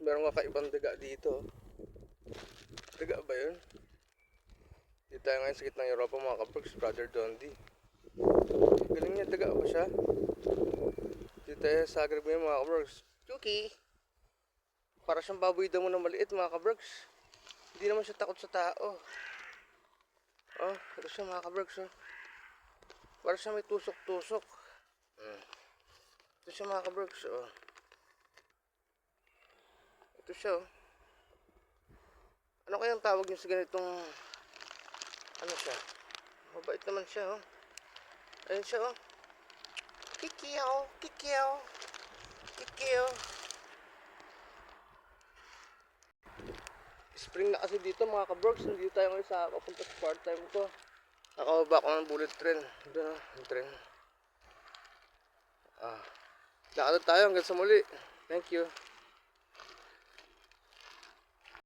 Meron nga kaibang daga dito. Daga ba yun? Dito tayo ngayon sa gitnang Europa mga kabergs. Brother Dondi. Galing niya, daga ba siya? Dito tayo sa Agribay mga kabergs. Chuki! Para siyang baboy damo na maliit mga kabergs. Hindi naman siya takot sa tao. Oh, ito siya mga kabergs. Oh. Para siya may tusok-tusok. Ito siya mga kabergs. Oh. Ito siya. Oh. Ano kayang tawag niyo sa ganitong... Ano siya? Mabait naman siya. Oh. Ayun siya. Oh. Kikiyaw, kikiyaw, kikiyaw. Spring na kasi dito mga kabergs. Hindi tayo ngayon sa papunta sa part-time ko. Nakababa ko ng bullet train. Doon yung train. Lakad tayo hanggang sa muli. Thank you.